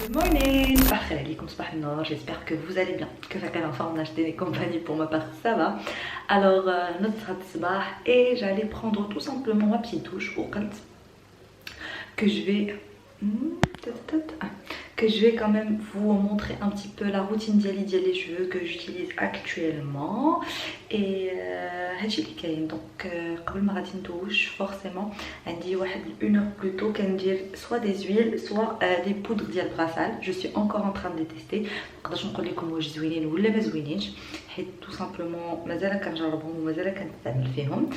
Good morning, j'espère que vous allez bien, que la forme d'acheter des compagnies pour ma part ça va. Alors notre sabah et j'allais prendre tout simplement ma petite douche au que je vais quand même vous montrer un petit peu la routine des cheveux que j'utilise actuellement. Et donc قبل ما غادي ندوش forcément عندي واحد une heure plus tôt كندير soit des huiles soit des poudres ديال الغسال. Je suis encore en train de les tester, نقدرش نقول لكم واش زوينين ولا ما زوينينش حيت tout simplement مازال كنجربهم ومازال كنستعمل فيهم.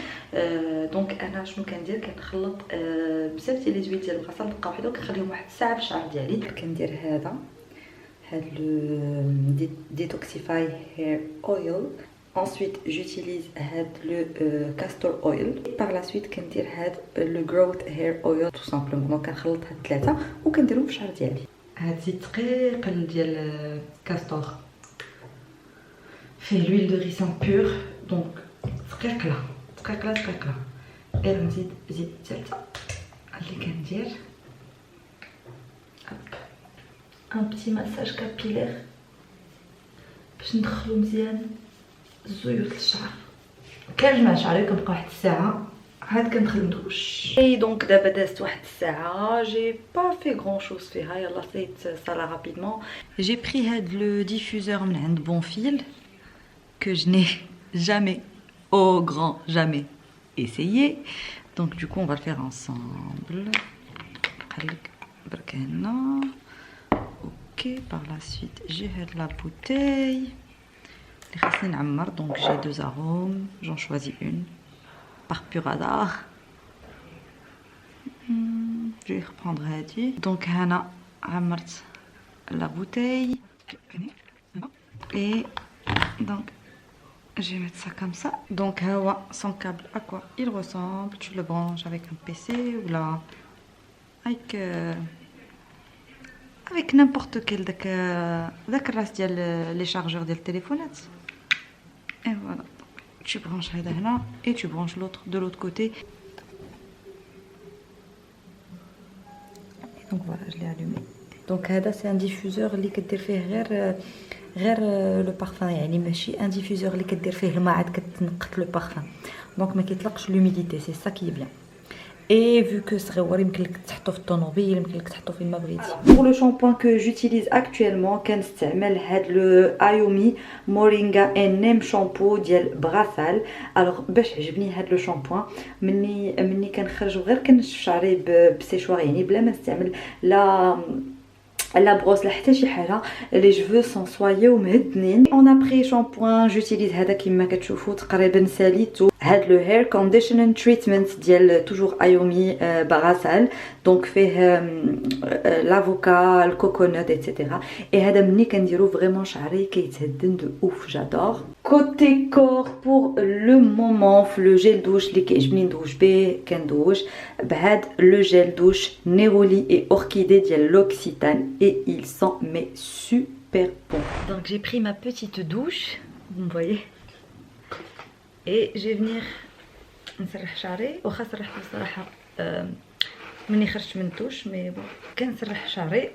دونك انا شنو كندير كنخلط بزاف ديال لي زويل ديال الغسال دقه واحده وكنخليهم واحد الساعه في الشعر ديالي. كندير هذا le Detoxify Hair Oil. Ensuite j'utilise le castor oil. Par la suite كندير le growth hair oil tout simplement. Donc كنخلط هاد الثلاثه وكنديرهم في الشعر ديالي. هاد زيت ثقيل ديال كاستور فيه l'huile de ricin pure donc ثقيله. غنزيد زيت الثالثه اللي كندير un petit massage capillaire باش ندخلو مزيان الزيوت للشعر. كنجمع شعري كنبقى واحد الساعه عاد كندخل ندوش. اي دونك دابا دازت واحد الساعه جي با في غران شوز فيها. يلا سيت صالا رابيدمون. جي بري هاد لو ديفوزور من عند بونفيل que je n'ai jamais au grand jamais essayé. Donc du coup on va le faire ensemble. Ok, par la suite j'ai la bouteille. Donc j'ai deux arômes, j'en choisis une par pur hasard. Je vais reprendre Hadi. Donc Hana amart la bouteille et donc je vais mettre ça comme ça. Donc Hawa son câble à quoi il ressemble. Tu le branches avec un PC ou là avec n'importe quel les chargeurs des téléphones. Et voilà, tu branches là et tu branches l'autre de l'autre côté. Et donc voilà, je l'ai allumé. Donc c'est un diffuseur اللي كدير فيه غير le parfum. يعني ماشي un diffuseur اللي كدير فيه الماء عاد كتنقط le parfum. Donc ما كيطلقش l'humidité, c'est ça qui est bien. Et vu que صغيور يمكن لك تحطو في الطوموبيل يمكن لك تحطو فين ما بغيتي. Pour le shampoing que j'utilise actuellement كنستعمل هاد le Ayomi Moringa and Neem shampoo ديال براسال. alors باش عجبني هاد لو شامبوين مني كنخرج غير كنشف شعري بسيشوار يعني بلا ما نستعمل لا بروس لا حتى شي حاجه. لي جوفو سون صوايو مهدنين. اون ابري شامبوين جوتيليز هذا كما كتشوفوا تقريبا ساليتو. هاد لو هير كونديشنين تريتمنت ديال توجور ايومي براسال. دونك فيه لافوكا الكوكونات ايتترا. اي هذا مني كنديرو فريمون شعري كيتهدن دو اوف. جادور. كوتي كور بور لو مومون في لو جيل دوش اللي كيعجبني ندوش به كندوش بهاد لو جيل دوش نيرولي اي اوركيدي ديال لوكسيتان. Et il sent mais super bon. Donc j'ai pris ma petite douche, vous me voyez. Et je vais venir نسرح شعري. واخا سرحت بصراحه مني خرجت من الدوش مي بون كنسرح شعري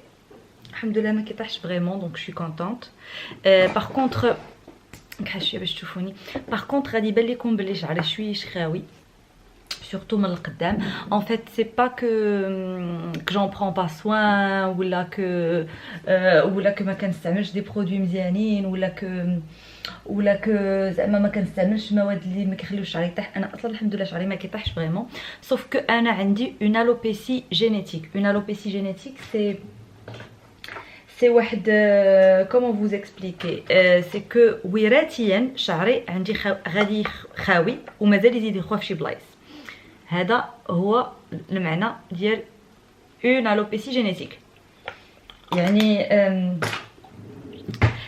الحمد لله ما كيطيحش فريمون. دونك شي كونطونت. باغ كونطخ كحال شويه باش تشوفوني. باغ كونطخ غادي يبان لكم بلي شعري شويه خاوي surtout من القدام. En fait c'est pas que j'en prends pas soin ولا que ما كنستعملش دي برودوي مزيانين ولا ك زعما ما كنستعملش مواد اللي ما كيخليوش شعري يطيح. انا اصلا الحمد لله شعري ما كيطيحش فريمون. sauf que انا عندي une alopécie génétique. Une alopécie génétique c'est واحد comment vous expliquer. c'est que وراثيا شعري عندي غادي خاوي ومازال يزيد يخوى في شي بلايص. هذا هو المعنى ديال اون الوبيسي جينيتيك. يعني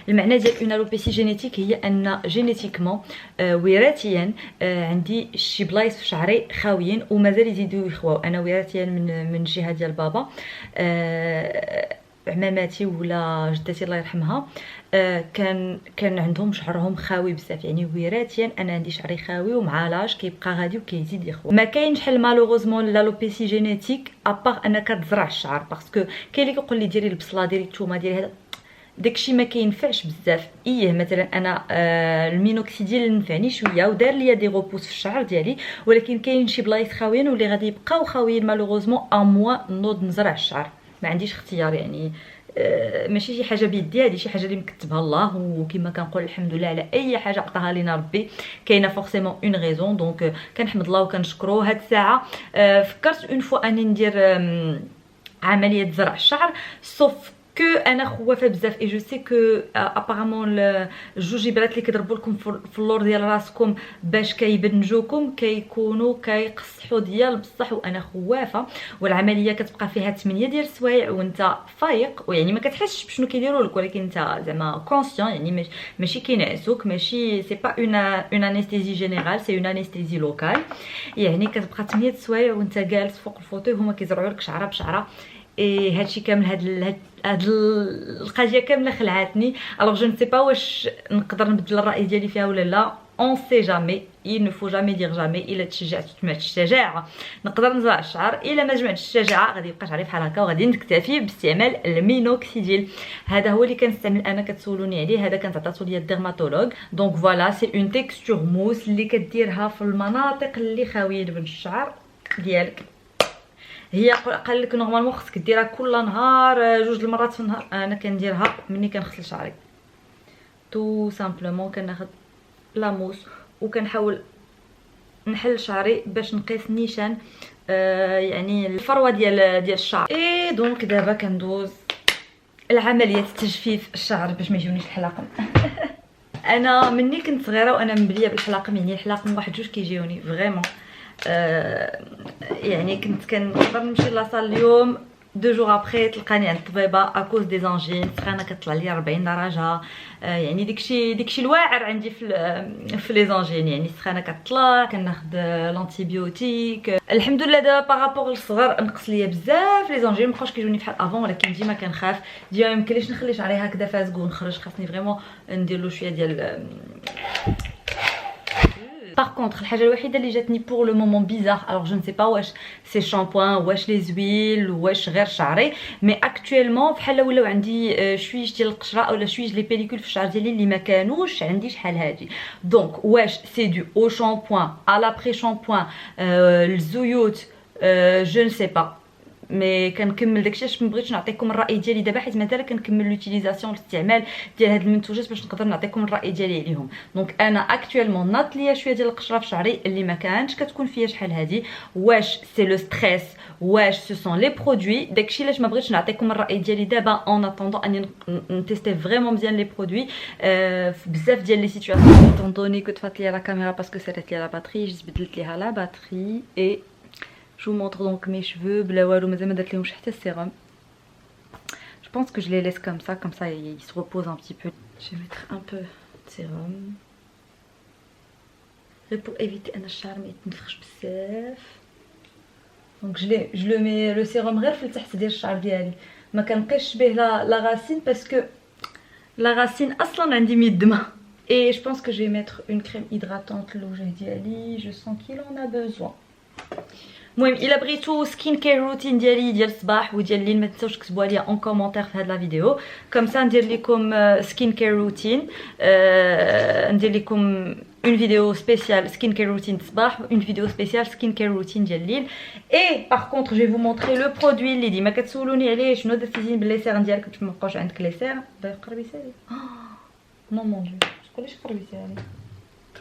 المعنى ديال اون الوبيسي جينيتيك هي ان جينيتيكمون وراثيا عندي شي بلايص في شعري خاويين ومازال يزيدوا يخواو. انا وراثيا من الجهه ديال بابا عماماتي ولا جدتي الله يرحمها كان عندهم شعرهم خاوي بزاف، يعني وراثيا انا عندي شعري خاوي ومع لاج كيبقى غادي وكيزيد يخوى. ما كاينش حل مالوغوزمون لالوبيسي جينيتيك ابار انك تزرع الشعر، باسكو كاين اللي كيقول لي ديري البصله ديري الثومه ديري هذا، داكشي ما كينفعش بزاف. مثلا انا المينوكسيديل نفعني شويه ودار ليا دي غوبوس في الشعر ديالي، ولكن كاين شي بلايص خاويين واللي غادي يبقاو خاويين مالوغوزمون اموا نوض نزرع الشعر، ما عنديش اختيار يعني. ماشي شي حاجه بيدي، هذه شي حاجه اللي مكتبها الله، وكما كنقول الحمد لله على اي حاجه عطاها لينا ربي كاينه فورسيمون اون ريزون. دونك كنحمد الله وكنشكرو. هاد الساعه فكرت اون فوا اني ندير عمليه زرع الشعر، سوف كو انا خوافه بزاف اي جو سي كو ابارامون الجوج جبرات اللي كيضربوا لكم في اللور ديال راسكم باش كيبنجوكم كيكونوا كيقصحوا ديال بصح، وانا خوافه. والعمليه كتبقى فيها 8 ديال السوايع وانت فايق، ويعني ما كتحسش بشنو كيديروا لك، ولكن انت زعما كونسيون، يعني ماشي كينعسوك، ماشي سي با اون انستيزي جينيرال، سي اون انستيزي لوكال. يعني كتبقى 8 السوايع وانت جالس فوق الفوتوي هما كيزرعوا لك شعره بشعره. اي هادشي كامل هاد القضيه كامله خلعتني. الوغ جو نسي با واش نقدر نبدل الراي ديالي فيها ولا لا، اون سي جامي، il ne faut jamais dire jamais. الا تشجعت جمعت الشجاعه نقدر نزرع الشعر، الا ما جمعتش الشجاعه غادي يبقى شعري بحال هكا، وغادي نكتفي باستعمال المينوكسيديل. هذا هو اللي كنستعمل انا، كتسولوني عليه، هذا كانت عطاتو ليا الديرماتولوج. دونك فوالا سي اون تيكستور موس اللي كديرها في المناطق اللي خاويه من الشعر ديالك. هي قال لك نورمالمون خصك ديرها كل نهار 2 المرات في النهار، انا كنديرها ملي كنغسل شعري تو سامبلومون. كناخذ لاموس وكنحاول نحل شعري باش نقيس النيشان، يعني الفروه ديال الشعر. اي دونك دابا كندوز العمليه تجفيف الشعر باش ما يجونيش الحلاقم. انا مني كنت صغيره وانا مبليه بالحلاقم، يعني الحلاقم واحد جوج كيجيوني فريمون. يعني كنت كنقدر نمشي لاصال اليوم 2 جوغ ابخي تلقاني عند الطبيبه اكوز دي زانجين، سخانه كتطلع لي 40 درجه. يعني داكشي الواعر عندي في لي زانجين، يعني السخانه كتطلع، كناخذ لانتيبيوتيك. الحمد لله دابا بارابور للصغر نقص ليا بزاف لي زانجين، مابقاوش كيجوني بحال افون، ولكن ديما كنخاف ديما ميمكنليش نخلي شعري هكذا فازك ونخرج، خاصني فريمون ندير له شويه ديال. Par contre, الحاجه الوحيده اللي جاتني بور لو مومون بيزار، alors je ne sais pas واش سي شامبوان واش لي زويل واش غير شعري، مي اكطويلمون بحال ولاو عندي شويش ديال القشره اولا شويش لي بيليكول في الشعر ديالي اللي ما كانوش عندي شحال هادي. دونك واش سي دو او شامبوان ا لابري شامبوان الزيوت جو ne sais pas، مي كنكمل داكشي علاش مبغيتش نعطيكم الراي ديالي دابا، حيت مازال كنكمل لوتيليزاسيون الاستعمال ديال هاد المنتوجات باش نقدر نعطيكم الراي ديالي عليهم. دونك انا اكطويلمون ناط ليا شويه ديال القشره في شعري اللي ما كانش كتكون فيا شحال هادي. واش سي لو ستريس واش سو سون لي برودوي، داكشي علاش ما بغيتش نعطيكم الراي ديالي دابا اون اتوندون اني نتيستي فريمون مزيان لي برودوي في بزاف ديال لي سيتوياسيون. طوندوني كنت فات ليا لا كاميرا باسكو سالات ليا لا باتري، جيت بدلت ليها لا باتري. اي je vous montre donc mes cheveux بلا والو، مازال ما درت لهمش حتى السيروم. Je pense que je les laisse comme ça ils se reposent un petit peu. Je vais mettre un peu de sérum pour éviter ان الشعر ما يتنفخش بزاف. دونك je le mets le sérum غير في التحت ديال الشعر ديالي، ما كنبقيش به لا راسين باسكو لا راسين اصلا عندي ميدمه. Et je pense que je vais mettre une crème hydratante لوجه ديالي، je sens qu'il en a besoin. المهم الا بغيتو سكين كير روتين ديالي ديال الصباح وديال الليل ما تنساوش تكتبوا لي اون كومونتير في هاد لا فيديو، كوم سا ندير لكم سكين كير روتين، ندير لكم اون فيديو سبيسيال سكين كير روتين الصباح و اون فيديو سبيسيال سكين كير روتين ديال الليل. اي باغ كونطخ جو فو مونطري لو برودوي اللي ديما كتسولوني عليه، شنو درتي بلي سيرن ديالك باش ما يبقاوش عندك لي سيرن. باغي قربيتي لي نو مون ديو شكون اللي قربيتي لي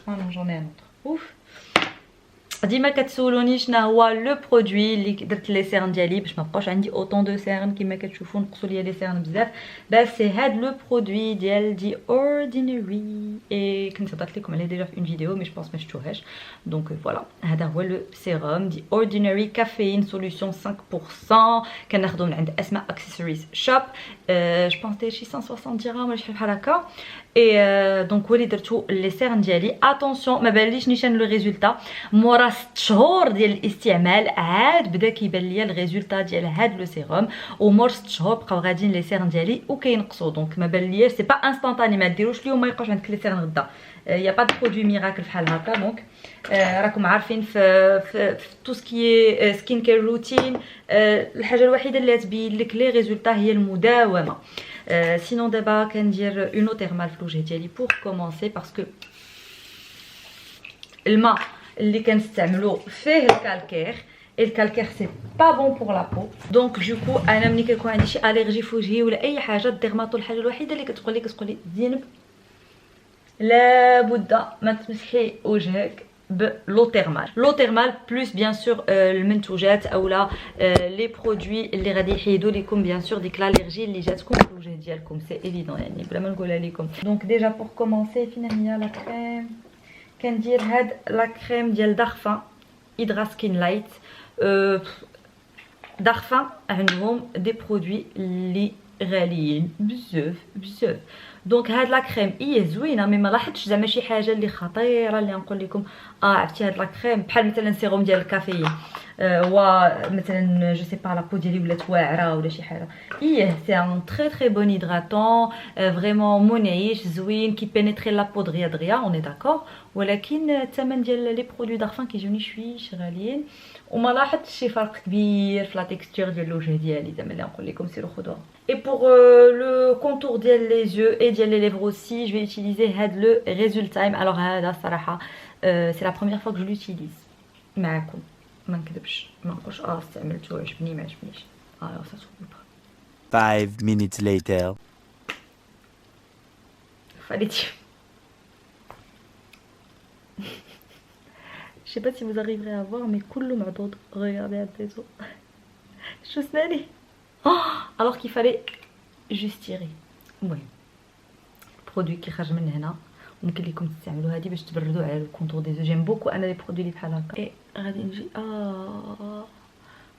انا جون اي ان اوف. ديما كتسولوني شنو هو لو برودوي اللي درت لي سيرن ديالي باش ما بقاوش عندي اوطون دو سيرن كما كتشوفوا نقصوا ليا لي سيرن بزاف. بس سي هاد لو برودوي ديال دي اوردينري، اي كنت هضرت لكم عليه ديجا في اون فيديو مي جو بونس ما شفتوهاش. دونك فوالا هذا هو لو سيروم دي اوردينري كافيين سوليوشن 5%، كناخذو من عند اسماء اكسسوارز شوب. جو بونس داير شي 160 درهم ولا شحال بحال هكا. اي دونك هو اللي درتو لي سيرن ديالي. اتونسيون ما باليش نيشان لو ريزولتا، موراه 6 شهور ديال الاستعمال عاد بدا كيبان ليا الريزولطا ديال هاد لو سيروم ومور 6 شهور بقاو غاديين لي سيرن ديالي وكينقصوا دونك ما بان لياش سي با انستانتاني ما ديروش اليوم ما يبقاوش عندك لي سيرن غدا يا با دو برودوي ميراكل بحال هكا دونك راكم عارفين في تو سكي سكين كير روتين الحاجه الوحيده اللي تبين لك لي ريزولطا هي المداومه سينون دابا كندير اونو تيرمال في الوجه ديالي بور كومونسي باسكو الماء اللي كنستعملو فيه الكالكير الكالكير سي با بون بور لا بو دونك دوكو انا ملي كيكون عندي شي اليرجي في وجهي ولا اي حاجه الديرماتو الحاجه الوحيده اللي كتقول لي زينب لابد ما تمسحي وجهك بلو تيرمال لو تيرمال بلوس بيان سور المنتوجات اولا لي برودوي اللي غادي يحيدوا لكم بيان سور ديك الالرجي اللي جاتكم في الوجه ديالكم سي ايفيدون يعني بلا ما نقولها لكم دونك ديجا بور كومونسي فين هي لا كريم كندير هاد لا كريم ديال دارفان هيدرا سكين لايت دارفان عندهم دي برودوي اللي غاليين بزاف بزاف دونك هاد لا كريم هي زوينه مي ما لاحظتش زعما شي حاجه اللي خطيره اللي نقول لكم عرفتي هاد لا كريم بحال مثلا سيروم ديال الكافيين مثلا جو سي با لا بو ديالي ولات واعره ولا شي حاجه هي سي ان تري تري بون هيدراتون فريمون منعش زوين كي بينيتري لا بو دغيا دغيا اوني داكور ولكن الثمن ديال لي برودوي دارفان كيجوني شويش غاليين وما لاحظتش شي فرق كبير في لا تيكستور ديال الوجه ديالي زعما اللي نقول لكم سيروا خذوها. Et pour le contour des yeux et des lèvres aussi, je vais utiliser le Resultime. Alors c'est la première fois que je l'utilise. معكم ما نكذبش ما نقولش استعملته عجبني ما عجبنيش ça se trouve pas. 5 minutes later. Fallait je sais pas si vous arriverez à voir mais كله معضوض. Regardez à tes os. شو سناني alors qu'il fallait juste tirer. المهم برودوي كيخرج من هنا ممكن لكم تستعملوا هذه باش تبردوا على الكونتور دي زو. جيم بوكو انا لي برودوي اللي بحال هكا اي غادي نجي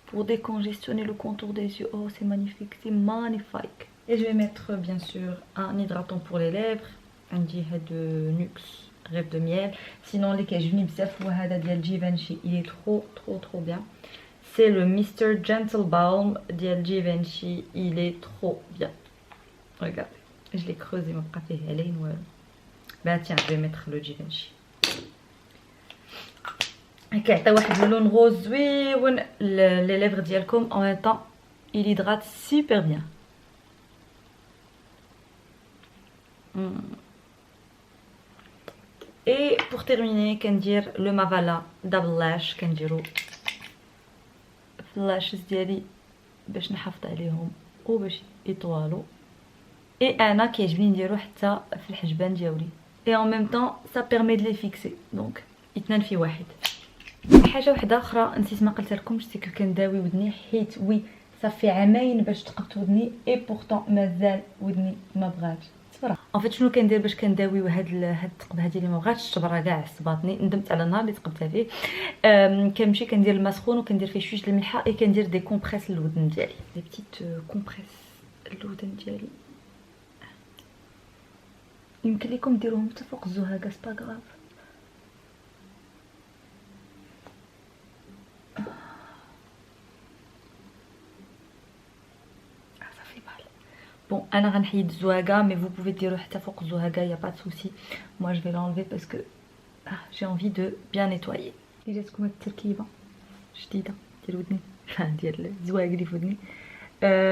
pour décongestionner le contour des yeux. Oh c'est magnifique, c'est magnifique. Et je vais mettre bien sûr un hydratant pour les lèvres عندي هاد نوكس ريب de miel. Sinon اللي كيعجبني بزاف هو هذا ديال جيفانشي il est trop bien. C'est le Mr Gentle Balm ديال جيفانشي il est trop bien. Regardez, je l'ai creusé ما بقى فيه علين والو. Bah tiens, je vais mettre le Givenchy. كيعطي واحد اللون غوز زويون لي ليفر ديالكم en même temps il hydrate super bien. Et pour terminer كندير le Mavala Double Lash كنديرو في اللاشز ديالي باش نحافظ عليهم وباش يطوالوا. اي انا كيعجبني نديرو حتى في الحجبان ديالي et en même temps ça permet de les fixer donc اثنين في واحد. حاجه وحده اخرى نسيت ما قلت لكمش سي كنداوي ودني حيت وي صافي عامين باش تقبت ودني اي بورطون مازال ودني ما بغاتش تبرا. ان فيت شنو كندير باش كنداوي هاد التقبه هادي اللي ما بغاتش تبرا كاع عصباتني ندمت على النهار اللي تقبتها فيه. كنمشي كندير الماء سخون وكندير فيه شويه الملحه اي كندير دي كومبريس للودن ديالي دي بتيت كومبريس الودن ديالي. يمكن لكم ديروهم حتى فوق الزهاقه سي با غراف. صافي بحال بون انا غنحيد الزهاقه مي فو بوفي ديرو حتى فوق الزهاقه يا با دو سوسي. moi je vais l'enlever parce que j'ai envie de bien nettoyer. جاتكم هاد التركيبه جديده ديال ودني ديال الزوايق اللي في ودني.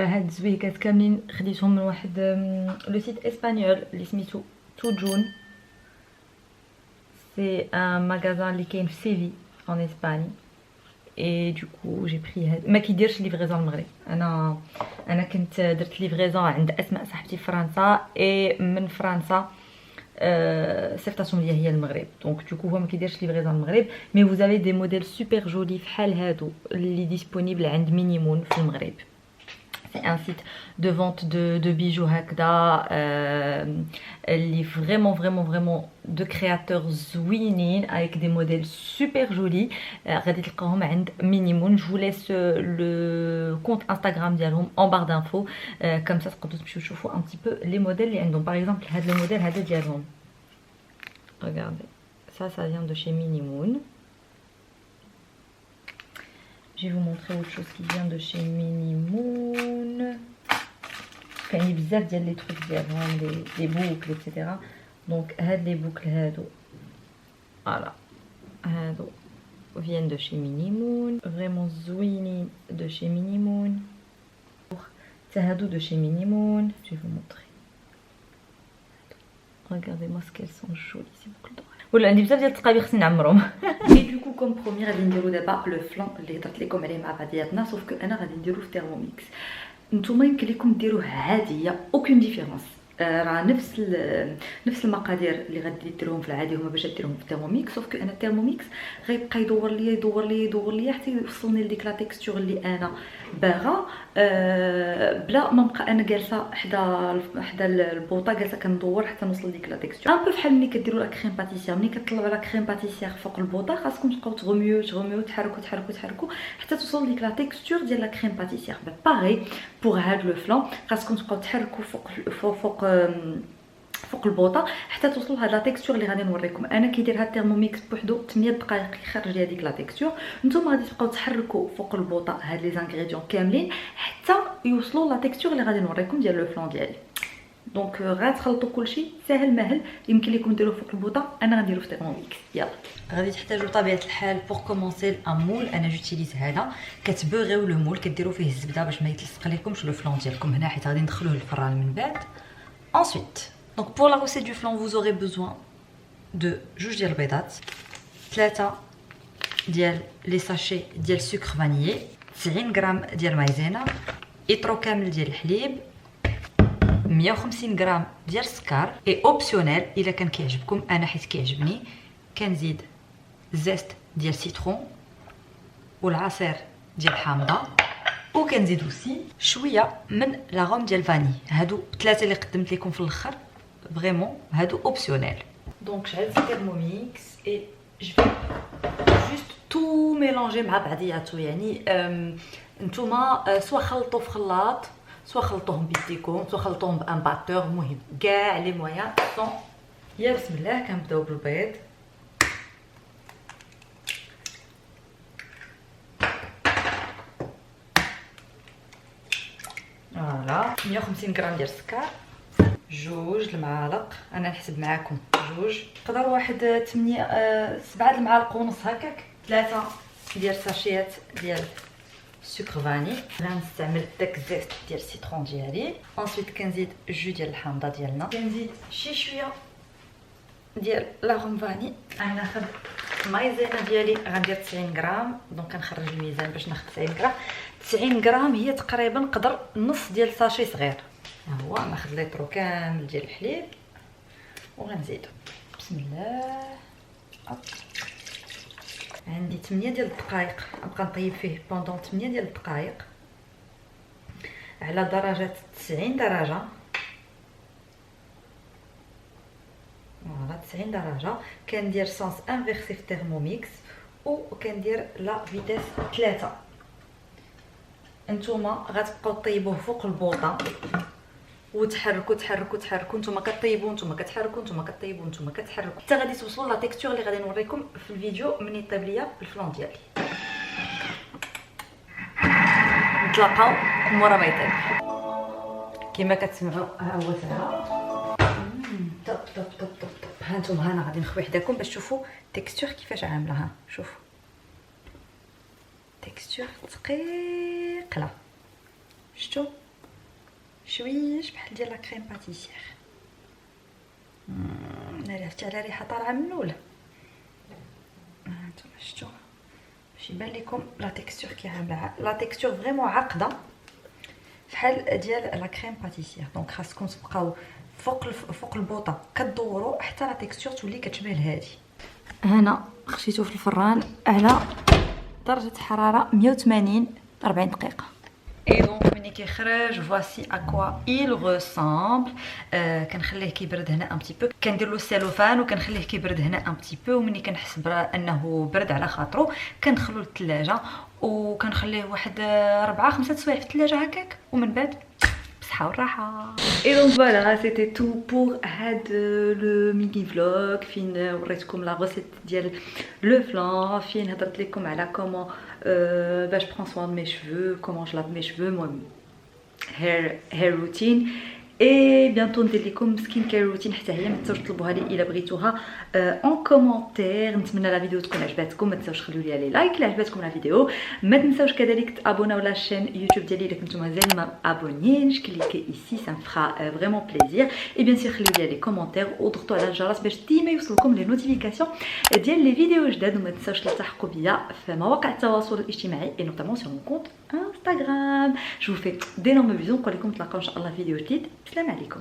هاد الزويقات كاملين خديتهم من واحد لو سيت اسبانيول اللي سميتو تو جون. سي ان ماغازان اللي كاين في سيفي en Espagne et du coup j'ai pris هاد ما كيديرش ليفريزون المغرب. انا كنت درت ليفريزون عند اسماء صاحبتي في فرنسا اي من فرنسا صيفطاتهم ليا هي المغرب دونك دوكو هو ما كيديرش ليفريزون المغرب مي vous avez des modèles super jolis بحال هادو اللي ديسپونيبل عند مينيمون في المغرب. C'est un site de vente de bijoux هكذا اللي vraiment de créateurs زوينين avec des modèles super jolis. غادي تلقاوهم عند مينيمون. je vous laisse le compte Instagram ديالهم en barre d'infos comme ça تقدروا تمشيو تشوفوا un petit peu les modèles اللي عندهم. par exemple هذا الموديل هذا ديالهم regardez ça vient de chez Minimoon. Je vais vous montrer autre chose qui vient de chez Minimoon. كاين بزاف ديال لي تروك ديالهم لي بوكل etc. دونك هاد لي بوكل هادو فوالا هادو viennent de chez Minimoon, vraiment زوينين de chez Minimoon. حتى هادو de chez Minimoon. Je vais vous montrer. Regardez-moi ce qu'elles sont jolies ces boucles d'oreilles. ولا عندي بزاف ديال التقابي خصني نعمرهم. Et du coup comme premier غادي نديرو دابا لو فلان اللي هضرت لكم عليه مع بعضياتنا sauf que انا غادي نديرو في تيرموميكس. نتوما يمكن لكم ديروه عاديه اوكين ديفيرونس راه نفس المقادير اللي غادي ديروهم في العادي هما باش ديروهم في التيرموميكس سوف انا التيرموميكس غيبقى يدور ليا حتى يوصلني لديك لا تيكستور اللي انا باغا بلا ما نبقى انا جالسه حدا البوطه جالسه كندور حتى نوصل لديك لا تيكستور ان بو بحال ملي كديروا لا كريم باتيسير ملي كطلعوا لا كريم باتيسير فوق البوطه خاصكم تبقاو تغميو تحركوا حتى توصلوا لديك لا تيكستور ديال لا كريم باتيسير باغي بوغ هاد لو فلان خاصكم تبقاو تحركوا فوق البوطه حتى توصلوا لهاد لا تيكستور اللي غادي نوريكم انا كيدير هاد الترموميكس بوحدو 8 دقائق يخرج لي هذيك لا تيكستور. نتوما غادي تبقاو تحركوا فوق البوطه هاد لي زانغريديون كاملين حتى يوصلوا لا تيكستور اللي غادي نوريكم ديال لو فلان ديالي. دونك غتخلطوا كلشي ساهل ماهل يمكن لكم ديروه فوق البوطه انا غنديرو في ترموميكس. يلا غادي تحتاجوا طبيعه الحال بور كومونسي ان مول انا جوتيليز هذا كتبوغيو لو مول كديروا فيه الزبده باش ما يتلصق لكمش لو فلان ديالكم هنا حيت غادي ندخلوه للفران من بعد. Ensuite, donc pour la recette du flan, vous aurez besoin de جوج ديال البيضات 3 ديال لي ساشي ديال سكر فانيي 90 غرام ديال مايزينا اطرو كامل ديال الحليب 150 غرام ديال السكر اي اوبسيونيل الا كان كيعجبكم انا حيت كيعجبني كنزيد زيت ديال سيترون والعصير ديال الحامضه وكنزيد اوسي شويه من لا غوم ديال فاني. هادو ثلاثه اللي قدمت لكم في الاخر فريمون هادو اوبسيونيل. دونك شعلت الترموميكس اي جو جوست تو ميلونجي مع بعضياتو يعني نتوما سوا خلطوا في خلاط سوا خلطوهم بيديكم سوا خلطوهم بان باتور المهم كاع لي مويان سون. يا بسم الله كنبداو بالبيض فوالا 150 غرام ديال السكر جوج المعالق انا نحسب معاكم جوج تقدر واحد 7 المعالق ونص هكاك 3 ديال ساشيات ديال السكر فاني غنستعمل داك الزيت ديال السيترون ديالي. انسيت كنزيد جو ديال الحامضه ديالنا كنزيد شي شويه ديال لا غوم فاني انا ناخذ المايزينا ديالي غندير 90 غرام دونك كنخرج الميزان باش ناخذ 90 غرام 90 غرام هي تقريبا قدر نص ديال ساشي صغير. ها هو ناخذ ليطرو كامل ديال الحليب وغنزيدو بسم الله. عندي 8 ديال الدقائق نبقى نطيب فيه بوندون 8 ديال الدقائق على درجه 90 درجه فوالا 90 درجه. كندير سونس انفيرسي في الترموميكس وكندير لا فيتيس 3. نتوما غتبقاو طيبوه فوق البوطه وتحركوا نتوما كطيبوا نتوما كتحركوا نتوما كطيبوا نتوما كتحركوا حتى غادي توصلوا لا تيكستور اللي غادي نوريكم في الفيديو من يطيب ليا الفلان ديالي. نتلاقاو مورا ما يطيب كما كتسمعوا ها هو ساهل طب طب طب طب طب. ها نتوما انا غادي نخوي حداكم باش تشوفوا التكستور كيفاش عامله. ها شوفوا تكستور ثقيله شفتوا شويش بحال ديال لا كريم باتيسير. انا عرفتي على ريحه طالعه من الاولى. هانتوما شفتوا باش يبان لكم لا تكستور كي عامله لا تكستور فريمون عاقده بحال ديال لا كريم باتيسير. دونك خاصكم تبقاو فوق البوطه كدوروا حتى لا تكستور تولي كتشبه لهادي. هنا خشيتو في الفران على درجه حراره 180 40 دقيقه. اي دونك ملي كيخرج فواسي اكوا il ressemble. كنخليه كيبرد هنا ان بتي بو كندير له السيلوفان وكنخليه كيبرد هنا ان بتي بو ومني كنحس انه برد على خاطرو كندخلو للثلاجه وكنخليه واحد 4 5 سوايع في الثلاجه هكاك ومن بعد Et donc voilà, c'était tout pour le mini vlog. Fin وريتكم la recette ديال le flan, fin هضرت لكم على comment je prends soin de mes cheveux, comment je lave mes cheveux, moi hair routine. Et bientôt ندير لكم سكين كير روتين حتى هي، ما تنساوش تطلبوها لي الا بغيتوها ان كومونتير. نتمنى لا فيديو تكون عجباتكم، ما تنساوش خليو لي لايك الا عجباتكم لا فيديو. ما تنساوش كذلك تابوناو لا شين يوتيوب ديالي الا كنتو مازال ما ابونيينش، كليكي ايسي ça me fera vraiment plaisir. et bien sûr خليو لي لي كومونتير وضغطوا على الجرس باش ديما يوصلكم لي نوتيفيكاسيون ديال لي فيديو جداد. وما تنساوش تلتحقوا بيا في مواقع التواصل الاجتماعي et notamment sur mon compte Instagram. je vous fais d'énormes bisous، نقول لكم نتلاقاو ان شاء الله في فيديو جديد. السلام عليكم.